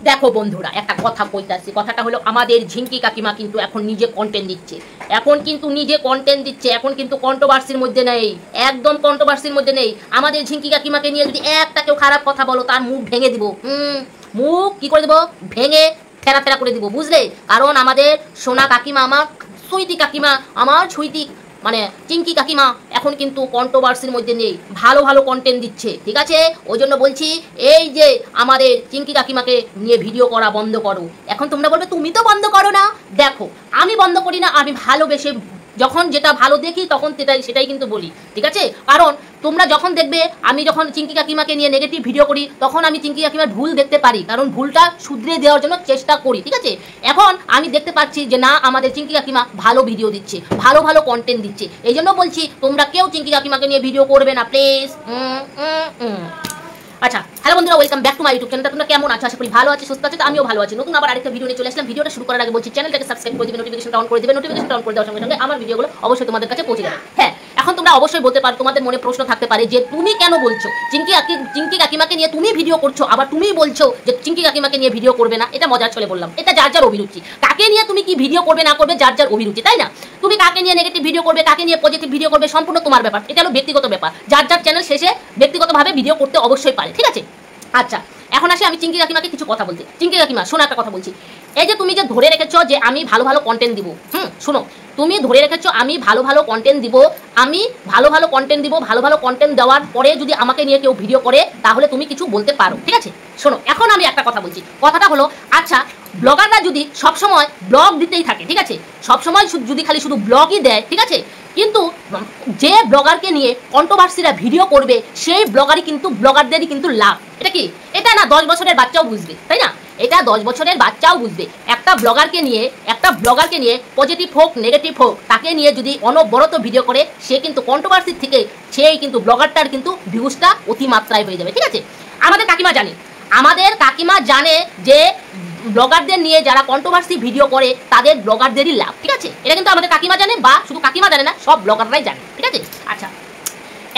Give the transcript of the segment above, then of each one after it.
দেখো বন্ধুরা, একটা কথা কইতাছি। কথাটা হলো আমাদের ঝিঙ্কি কাকিমা কিন্তু এখন নিজে কন্টেন্ট দিচ্ছে, এখন কিন্তু কন্ট্রোভার্সির মধ্যে নেই, একদম কন্ট্রোভার্সির মধ্যে নেই। আমাদের ঝিঙ্কি কাকিমাকে নিয়ে যদি একটা কেউ খারাপ কথা বলো তার মুখ ভেঙে দিব, মুখ কি করে দিব, ভেঙে ফেরা ফেরা করে দিব, বুঝলে? কারণ আমাদের সোনা কাকিমা, আমার সুইটি কাকিমা, আমার সুইটি মানে চিঙ্কি কাকিমা এখন কিন্তু কন্ট্রোভার্সির মধ্যে নেই, ভালো ভালো কন্টেন্ট দিচ্ছে, ঠিক আছে? ওই জন্য বলছি এই যে আমাদের চিঙ্কি কাকিমাকে নিয়ে ভিডিও করা বন্ধ করো। এখন তোমরা বলবে তুমি তো বন্ধ করো না। দেখো, আমি বন্ধ করি না, আমি ভালোবেসে যখন যেটা ভালো দেখি তখন সেটাই কিন্তু বলি, ঠিক আছে? কারণ তোমরা যখন দেখবে আমি যখন চিঙ্কি কাকিমাকে নিয়ে নেগেটিভ ভিডিও করি তখন আমি চিঙ্কি কাকিমার ভুল দেখতে পারি, কারণ ভুলটা শুধরে দেওয়ার জন্য চেষ্টা করি, ঠিক আছে? এখন আমি দেখতে পাচ্ছি যে না, আমাদের চিঙ্কি কাকিমা ভালো ভিডিও দিচ্ছে, ভালো ভালো কন্টেন্ট দিচ্ছে, এই জন্য বলছি তোমরা কেউ চিঙ্কি কাকিমাকে নিয়ে ভিডিও করবে না প্লিজ। আচ্ছা, হ্যালো বন্ধুরা, welcome back to my YouTube channel. তোমরা কেমন আছো? আশা করি ভালো আছি, সুস্থ আছি। তো আমিও ভালো আছি। নতুন আবার আরেকটা ভিডিও নিয়ে চলে আসলাম। ভিডিওটা শুরু করার আগে বলছি চ্যানেলটাকে সাবস্ক্রাইব করে দিবে, নোটিফিকেশনটা অন করে দিবে। নোটিফিকেশনটা অন করে দেওয়ার সঙ্গে সঙ্গে আমার ভিডিওগুলো অবশ্যই তোমাদের কাছে পৌঁছে যাবে। হ্যাঁ, এখন তোমরা অবশ্যই বলতে পারো, তোমাদের মনে প্রশ্ন থাকতে পারে যে তুমি কেন বলছো চিঙ্কি কাকিমাকে নিয়ে তুমি ভিডিও করছো, আবার তুমিই বলছো যে চিঙ্কি কাকিমাকে নিয়ে ভিডিও করবে না। এটা মজার ছলে বললাম, এটা যার যার অভিরুচি। কাকে নিয়ে তুমি কি ভিডিও করবে না করবে যার যার অভিরুচি, তাই না? তুমি কাকে নিয়ে নেগেটিভ ভিডিও করবে, কাকে নিয়ে পজিটিভ ভিডিও করবে, সম্পূর্ণ তোমার ব্যাপার। এটা হলো ব্যক্তিগত ব্যাপার। যার যার চ্যানেল শেষে ব্যক্তিগতভাবে ভিডিও করতে অবশ্যই পারে, ঠিক আছে? আচ্ছা, এখন আসি আমি চিঙ্কি কাকিমাকে কিছু কথা বলতে। চিঙ্কি কাকিমা, শোনো একটা কথা বলছি। এই যে তুমি যে ধরে রেখেছো যে আমি ভালো ভালো কন্টেন্ট দিব, শোনো, তুমি ধরে রেখেছো আমি ভালো ভালো কন্টেন্ট দিব, আমি ভালো ভালো কন্টেন্ট দিব। ভালো ভালো কন্টেন্ট দেওয়ার পরে যদি আমাকে নিয়ে কেউ ভিডিও করে তাহলে তুমি কিছু বলতে পারো, ঠিক আছে? শোনো, এখন আমি একটা কথা বলছি। কথাটা হলো, আচ্ছা, ব্লগাররা যদি সবসময় ব্লগ দিতেই থাকে, ঠিক আছে, সবসময় যদি খালি শুধু ব্লগই দেয়, ঠিক আছে, কিন্তু যে ব্লগারকে নিয়ে কন্ট্রোভার্সিরা ভিডিও করবে সেই ব্লগারদেরই কিন্তু লাভ। এটা কি? এটা না 10 বছরের বাচ্চাও বুঝবে, তাই না? এটা 10 বছরের বাচ্চাও বুঝবে। একটা ব্লগারকে নিয়ে পজিটিভ হোক নেগেটিভ হোক, তাকে নিয়ে যদি অনবরত ভিডিও করে সে কিন্তু কন্ট্রোভার্সির থেকে সেই কিন্তু ব্লগারটার কিন্তু ভিউজটা অতিমাত্রায় হয়ে যাবে, ঠিক আছে? আমাদের কাকিমা জানে যে ব্লগারদের নিয়ে যারা কন্ট্রোভার্সি ভিডিও করে তাদের ব্লগারদেরই লাভ, ঠিক আছে? এটা কিন্তু আমাদের কাকিমা জানে, বা শুধু কাকিমা জানে না, সব ব্লগাররাই জানে, ঠিক আছে? আচ্ছা,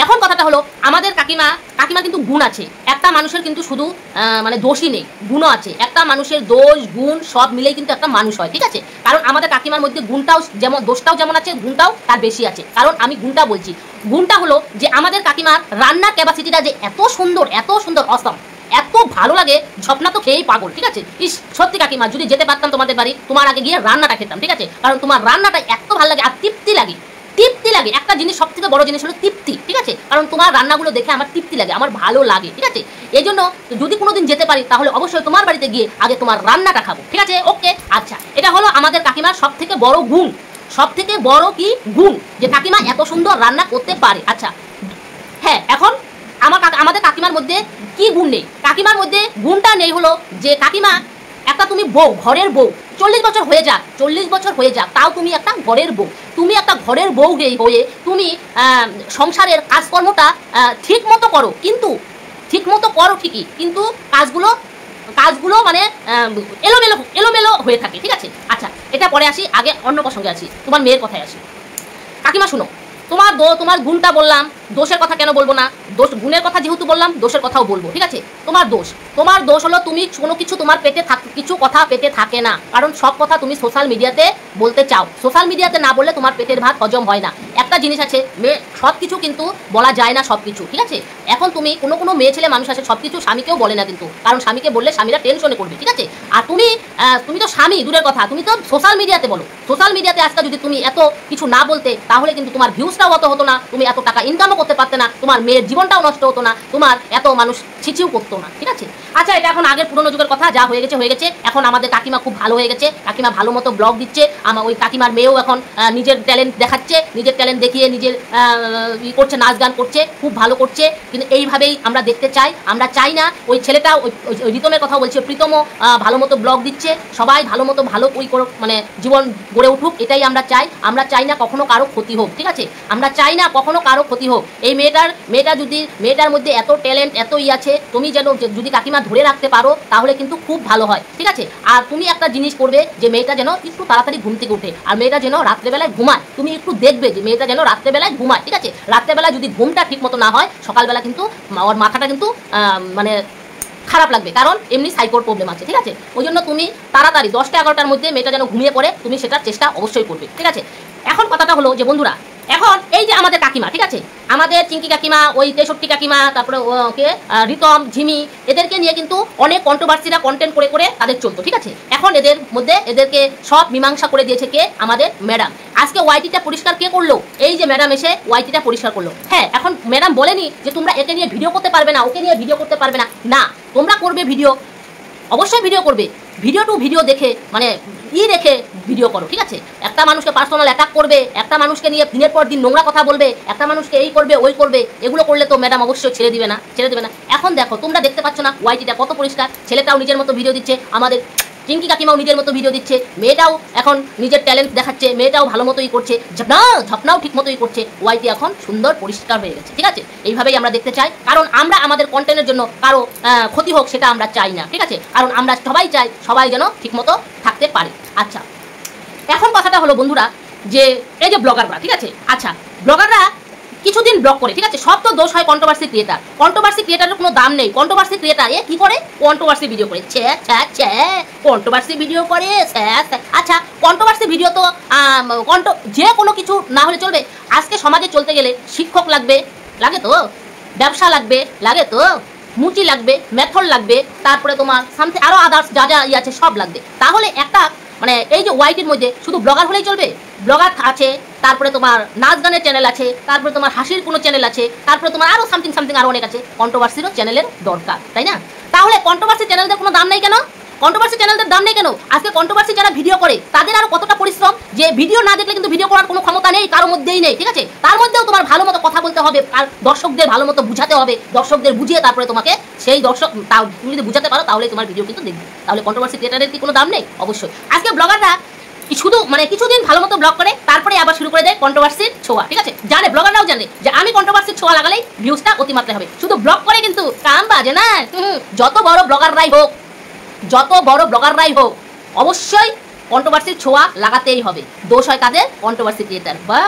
এখন কথাটা হলো, আমাদের কাকিমা কিন্তু গুণ আছে। একটা মানুষের কিন্তু শুধু মানে দোষই নেই, গুণও আছে। একটা মানুষের দোষ গুণ সব মিলেই কিন্তু একটা মানুষ হয়, ঠিক আছে? কারণ আমাদের কাকিমার মধ্যে গুণটাও যেমন, দোষটাও যেমন আছে, গুণটাও তার বেশি আছে। কারণ আমি গুণটা বলছি, গুণটা হলো যে আমাদের কাকিমার রান্নার ক্যাপাসিটিটা যে এত সুন্দর অসম, এত ভালো লাগে, স্বপ্না তো খেয়েই পাগল, ঠিক আছে? ইস, সত্যি কাকিমা, যদি যেতে পারতাম তোমাদের বাড়ি, তোমার আগে গিয়ে রান্নাটা খেতাম, ঠিক আছে? কারণ তোমার রান্নাটা এত ভালো লাগে আর তৃপ্তি লাগে। একটা জিনিস, সব থেকে বড় জিনিস হলো তৃপ্তি, ঠিক আছে? কারণ তোমার রান্নাগুলো দেখে আমার তৃপ্তি লাগে, আমার ভালো লাগে, ঠিক আছে? এই জন্য যদি কোনোদিন যেতে পারি তাহলে অবশ্যই তোমার বাড়িতে গিয়ে আগে তোমার রান্নাটা খাবো, ঠিক আছে? ওকে, আচ্ছা, এটা হলো আমাদের কাকিমার সব থেকে বড় গুণ, সব থেকে বড় কি গুণ, যে কাকিমা এত সুন্দর রান্না করতে পারে। আচ্ছা, হ্যাঁ, এখন আমাদের কাকিমার মধ্যে কি গুণ নেই? কাকিমার মধ্যে গুণটা নেই হলো যে কাকিমা একটা, তুমি বউ, ঘরের বউ, 40 বছর হয়ে যাক, তাও তুমি একটা ঘরের বউ। তুমি একটা ঘরের বউ হয়ে তুমি সংসারের কাজকর্মটা ঠিক মতো করো, কিন্তু ঠিক মতো করো ঠিকই, কিন্তু কাজগুলো মানে এলোমেলো হয়ে থাকে, ঠিক আছে? আচ্ছা, এটা পরে আসি, আগে অন্য প্রসঙ্গে আসি, তোমার মেয়ের কথায় আসি। কাকিমা শুনো, তোমার গুণটা বললাম, দোষের কথা কেন বলবো না? গুণের কথা যেহেতু বললাম, দোষের কথাও বলবো, ঠিক আছে? তোমার দোষ হলো তুমি কোনো কিছু তোমার কিছু কথা পেটে থাকে না, কারণ সব কথা তুমি সোশ্যাল মিডিয়াতে বলতে চাও। সোশ্যাল মিডিয়াতে না বললে তোমার পেটের ভাত হজম হয় না। একটা জিনিস আছে, সব কিছু কিন্তু বলা যায় না, সব কিছু, ঠিক আছে? এখন তুমি কোনো মেয়ে ছেলে মানুষ আছে সব কিছু স্বামীকেও বলে না, কিন্তু কারণ স্বামীকে বললে স্বামীরা টেনশনে করবে, ঠিক আছে? আর তুমি তো স্বামী দূরের কথা, তুমি তো সোশ্যাল মিডিয়াতে বলো। সোশ্যাল মিডিয়াতে আজকাল যদি তুমি এত কিছু না বলতে, তাহলে কিন্তু তোমার ভিউজটাও অত হতো না, তুমি এত টাকা ইনকামও করতে পারতে না, তোমার মেয়ের জীবনটাও নষ্ট হতো না, তোমার এত মানুষ ছিচিও করতো না, ঠিক আছে? আচ্ছা, এটা এখন আগের পুরোনো যুগের কথা, যা হয়ে গেছে। এখন আমাদের কাকিমা খুব ভালো হয়ে গেছে, কাকিমা ভালো মতো ব্লগ দিচ্ছে। ওই কাকিমার মেয়েও এখন নিজের ট্যালেন্ট দেখাচ্ছে, নিজের ট্যালেন্ট দেখিয়ে নিজের করছে, নাচ গান করছে, খুব ভালো করছে। কিন্তু এইভাবেই আমরা দেখতে চাই, আমরা চাই না ওই ছেলেটা, ওই রিতমের কথা বলছি, প্রীতমও ভালো মতো ব্লগ দিচ্ছে, সবাই ভালো মতো মানে জীবন গড়ে উঠুক, এটাই আমরা চাই। আমরা চাই না কখনো কারো ক্ষতি হোক, ঠিক আছে? আমরা চাই না কখনো কারো ক্ষতি হোক। এই মেয়েটার মধ্যে এত ট্যালেন্ট, এত আছে, তুমি যেন যদি কাকিমা ধরে রাখতে পারো তাহলে কিন্তু খুব ভালো হয়, ঠিক আছে? আর তুমি একটা জিনিস করবে, যে মেয়েটা যেন একটু তাড়াতাড়ি ঘুম থেকে উঠে, আর মেয়েটা যেন রাত্রেবেলায় ঘুমায়। তুমি একটু দেখবে যে মেয়েটা যেন রাত্রেবেলায় ঘুমায়, ঠিক আছে? রাত্রেবেলা যদি ঘুমটা ঠিক মতো না হয়, সকালবেলা কিন্তু ওর মাথাটা কিন্তু মানে খারাপ লাগবে, কারণ এমনি সাইকোর প্রবলেম আছে, ঠিক আছে? ওই জন্য তুমি তাড়াতাড়ি 10টা 11টার মধ্যে মেয়েটা যেন ঘুমিয়ে পড়ে, তুমি সেটার চেষ্টা অবশ্যই করবে, ঠিক আছে? এখন কথাটা হলো যে বন্ধুরা, এখন এই যে আমাদের কাকিমা, ঠিক আছে, আমাদের চিঙ্কি কাকিমা, ওই 63 কাকিমা, তারপরে কে রিতম, ঝিমি, এদেরকে নিয়ে কিন্তু অনেক কন্ট্রোভার্সিরা কন্টেন্ট করে করে তাদের চলতো, ঠিক আছে? এখন এদের মধ্যে এদেরকে সব মীমাংসা করে দিয়েছে কে? আমাদের ম্যাডাম। আজকে ওয়াইটিটা পরিষ্কার কে করলো? এই যে ম্যাডাম এসে ওয়াইটিটা পরিষ্কার করলো। হ্যাঁ, এখন ম্যাডাম বলেনি যে তোমরা একে নিয়ে ভিডিও করতে পারবে না, ওকে নিয়ে ভিডিও করতে পারবে না, না, তোমরা করবে ভিডিও, অবশ্যই ভিডিও করবে, ভিডিও টু ভিডিও দেখে মানে রেখে ভিডিও করো, ঠিক আছে? একটা মানুষকে পার্সোনাল অ্যাটাক করবে, একটা মানুষকে নিয়ে দিনের পর দিন নোংরা কথা বলবে, একটা মানুষকে এই করবে ওই করবে, এগুলো করলে তো ম্যাডাম অবশ্যই ছেড়ে দিবে না, ছেড়ে দেবে না। এখন দেখো, তোমরা দেখতে পাচ্ছ না ওয়াইটিটা কত পরিষ্কার, ছেলেটাও নিজের মতো ভিডিও দিচ্ছে, আমাদের চিঙ্কি কাকিমাও নিজের মতো ভিডিও দিচ্ছে, মেয়েটাও এখন নিজের ট্যালেন্ট দেখাচ্ছে, মেয়েটাও ভালো মতোই করছে, ঝপনাও ঠিক মতোই করছে, ওয়াইটি এখন সুন্দর পরিষ্কার হয়ে গেছে, ঠিক আছে? এইভাবেই আমরা দেখতে চাই, কারণ আমরা আমাদের কন্টেন্টের জন্য কারো ক্ষতি হোক সেটা আমরা চাই না, ঠিক আছে? কারণ আমরা সবাই চাই সবাই যেন ঠিকমতো থাকতে পারে। আচ্ছা, এখন কথাটা হলো বন্ধুরা, যে এই যে ব্লগাররা, ঠিক আছে, আচ্ছা ব্লগাররা কিছুদিন ব্লগ করে, ঠিক আছে, সব তো দোষ হয় কন্ট্রোভার্সি ক্রিয়েটার, কন্ট্রোভার্সি ক্রিয়েটারের কোনো দাম নেই, কন্ট্রোভার্সি ক্রিয়েটার এ কি করে? কন্ট্রোভার্সি ভিডিও করে, কন্ট্রোভার্সি ভিডিও করে, আচ্ছা কন্ট্রোভার্সি ভিডিও তো যে কোনো কিছু না হলে চলবে। আজকে সমাজে চলতে গেলে শিক্ষক লাগবে, লাগে তো, ব্যবসা লাগবে, লাগে তো, মুচি লাগবে, মেথড লাগবে, তারপরে তোমার সামথিং আরও আদার্স যা যা ইয়ে আছে সব লাগবে। তাহলে একটা মানে এই যে ওয়াইটির মধ্যে শুধু ব্লগার হলেই চলবে? ব্লগার আছে, তারপরে তোমার নাচ গানের চ্যানেল আছে, তারপরে তোমার হাসির কোনো চ্যানেল আছে, তারপরে তোমার আরও সামথিং আরও অনেক আছে, কন্ট্রোভার্সিরও চ্যানেলের দরকার, তাই না? তাহলে কন্ট্রোভার্সি চ্যানেলদের কোনো দাম নেই কেন? কন্ট্রোভার্সি চ্যানেলদের দাম নেই কেন? আজকে কন্ট্রোভার্সি যারা ভিডিও করে তাদের আরো কতটা পরিশ্রম, যে ভিডিও না দেখলে কিন্তু ভিডিও করার কোনো ক্ষমতা নেই কারোর মধ্যেই নেই, ঠিক আছে? তার মধ্যেও তোমার ভালো মতো কথা বলতে হবে, আর দর্শকদের ভালো মতো বুঝাতে হবে, দর্শকদের বুঝিয়ে তারপরে তোমাকে সেই দর্শক তুমি যদি বুঝাতে পারো তাহলে তোমার ভিডিও কিন্তু দেখবে। তাহলে কন্ট্রোভার্সি ক্রিয়েটারের কি কোনো দাম নেই? অবশ্যই। আজকে ব্লগাররা শুধু মানে কিছুদিন ভালো মতো ব্লগ করে তারপরে আবার শুরু করে দেয় কন্ট্রোভার্সির ছোঁয়া, ঠিক আছে? জানে, ব্লগাররাও জানে যে আমি কন্ট্রোভার্সির ছোঁয়া লাগালেই ভিউজটা অতিমাত্রায় হবে, শুধু ব্লগ করে কিন্তু কাম বাজে না। যত বড় ব্লগাররাই হোক অবশ্যই কন্ট্রোভার্সির ছোঁয়া লাগাতেই হবে। দোষ হয় কাদের? Controversy creator. বাহ।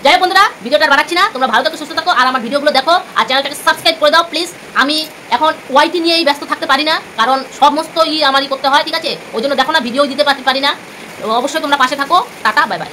যাই হোক বন্ধুরা, ভিডিওটা বাড়াচ্ছি না, তোমরা ভালো থাকো, সুস্থ থাকো, আর আমার ভিডিওগুলো দেখো, আর চ্যানেলটাকে সাবস্ক্রাইব করে দাও প্লিজ। আমি এখন ওয়াইটি নিয়েই ব্যস্ত থাকতে পারি না, কারণ সমস্ত আমারই করতে হয়, ঠিক আছে? ওই জন্য দেখো না, ভিডিও দিতে পারি না। অবশ্যই তোমরা পাশে থাকো। Tata, bye bye.